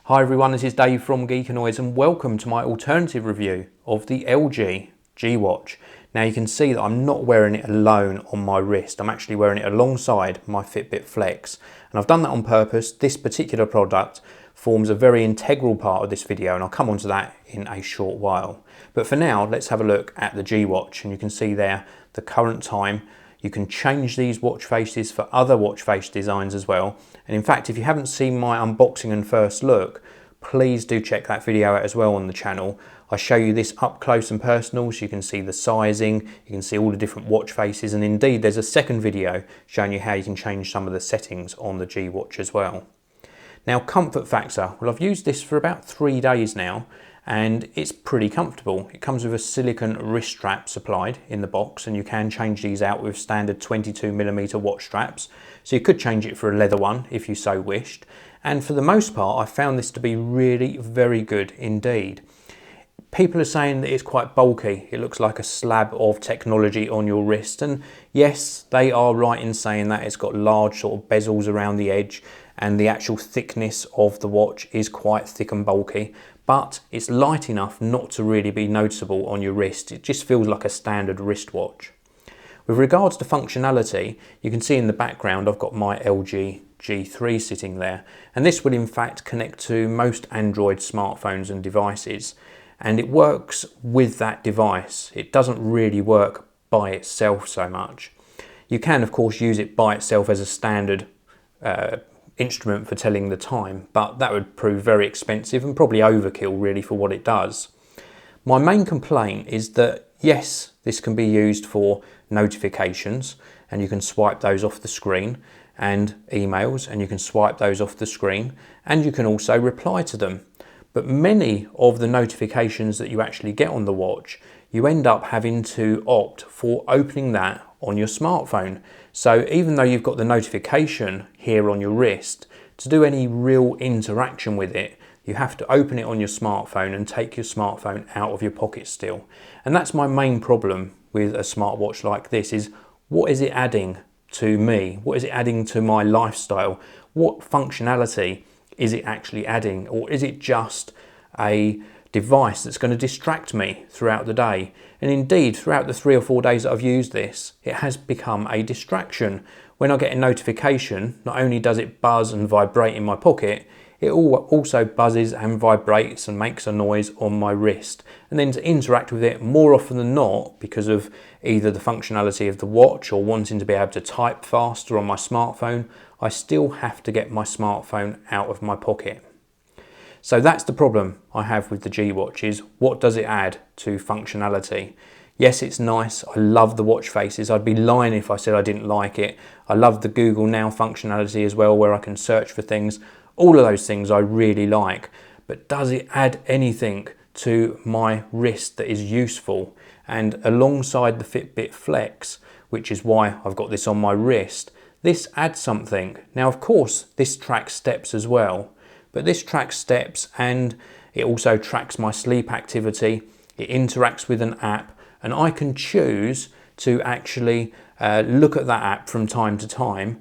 Hi everyone, this is Dave from Geekanoids and welcome to my alternative review of the LG G-Watch. Now you can see that I'm not wearing it alone on my wrist, I'm actually wearing it alongside my Fitbit Flex. And I've done that on purpose. This particular product forms a very integral part of this video and I'll come onto that in a short while. But for now, let's have a look at the G-Watch, and you can see there the current time. You can change these watch faces for other watch face designs as well. And in fact, if you haven't seen my unboxing and first look, please do check that video out as well on the channel. I show you this up close and personal, so you can see the sizing, you can see all the different watch faces, and indeed there's a second video showing you how you can change some of the settings on the G-Watch as well. Now, comfort factor, well, I've used this for about 3 days now, and it's pretty comfortable. It comes with a silicone wrist strap supplied in the box, and you can change these out with standard 22mm watch straps. So you could change it for a leather one if you so wished. And for the most part, I found this to be really very good indeed. People are saying that it's quite bulky. It looks like a slab of technology on your wrist. And yes, they are right in saying that. It's got large sort of bezels around the edge, and the actual thickness of the watch is quite thick and bulky. But it's light enough not to really be noticeable on your wrist. It just feels like a standard wristwatch. With regards to functionality, you can see in the background I've got my LG G3 sitting there, and this will in fact connect to most Android smartphones and devices, and it works with that device. It doesn't really work by itself so much. You can of course use it by itself as a standard instrument for telling the time, but that would prove very expensive and probably overkill really for what it does. My main complaint is that yes, this can be used for notifications, and you can swipe those off the screen, and emails, and you can swipe those off the screen, and you can also reply to them. But many of the notifications that you actually get on the watch, you end up having to opt for opening that on your smartphone. So even though you've got the notification here on your wrist, to do any real interaction with it, you have to open it on your smartphone and take your smartphone out of your pocket still. And that's my main problem with a smartwatch like this, is what is it adding to me? What is it adding to my lifestyle? What functionality is it actually adding? Or is it just a device that's going to distract me throughout the day? And indeed, throughout the 3 or 4 days that I've used this, it has become a distraction. When I get a notification, not only does it buzz and vibrate in my pocket, it also buzzes and vibrates and makes a noise on my wrist. And then to interact with it more often than not, because of either the functionality of the watch or wanting to be able to type faster on my smartphone, I still have to get my smartphone out of my pocket. So that's the problem I have with the G-Watch, is what does it add to functionality? Yes, it's nice. I love the watch faces. I'd be lying if I said I didn't like it. I love the Google Now functionality as well, where I can search for things. All of those things I really like. But does it add anything to my wrist that is useful? And alongside the Fitbit Flex, which is why I've got this on my wrist, this adds something. Now, of course, this tracks steps as well, but this tracks steps and it also tracks my sleep activity. It interacts with an app, and I can choose to actually look at that app from time to time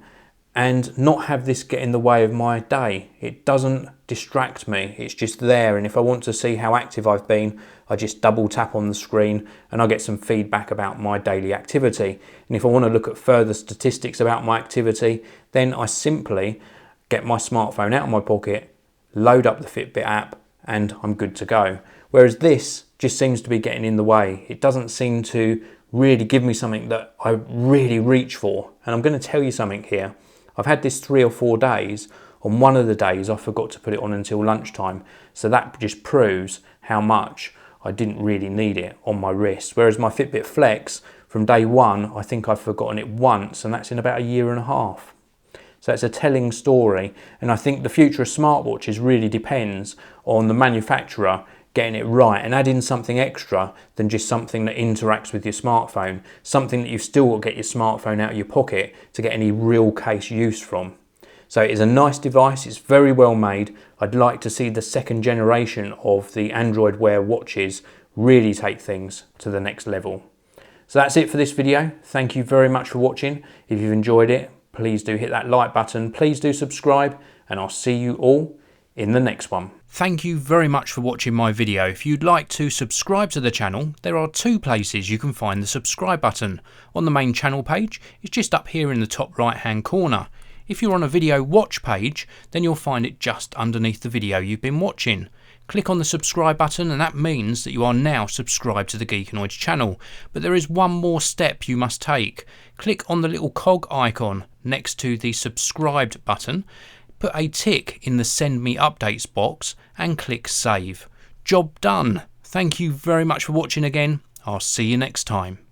and not have this get in the way of my day. It doesn't distract me, it's just there, and if I want to see how active I've been, I just double tap on the screen and I get some feedback about my daily activity. And if I want to look at further statistics about my activity, then I simply get my smartphone out of my pocket, load up the Fitbit app, and I'm good to go. Whereas this just seems to be getting in the way. It doesn't seem to really give me something that I really reach for. And I'm going to tell you something here. I've had this 3 or 4 days. On one of the days I forgot to put it on until lunchtime, so that just proves how much I didn't really need it on my wrist. Whereas my Fitbit Flex, from day one, I think I've forgotten it once, and that's in about 1.5 years. So it's a telling story, and I think the future of smartwatches really depends on the manufacturer getting it right and adding something extra than just something that interacts with your smartphone, something that you've still got to get your smartphone out of your pocket to get any real case use from. So it is a nice device, it's very well made. I'd like to see the second generation of the Android Wear watches really take things to the next level. So that's it for this video. Thank you very much for watching. If you've enjoyed it, please do hit that like button, please do subscribe, and I'll see you all in the next one. Thank you very much for watching my video. If you'd like to subscribe to the channel, there are two places you can find the subscribe button. On the main channel page, it's just up here in the top right hand corner. If you're on a video watch page, then you'll find it just underneath the video you've been watching. Click on the subscribe button and that means that you are now subscribed to the Geekanoids channel. But there is one more step you must take. Click on the little cog icon next to the subscribed button. Put a tick in the send me updates box and click save. Job done. Thank you very much for watching again. I'll see you next time.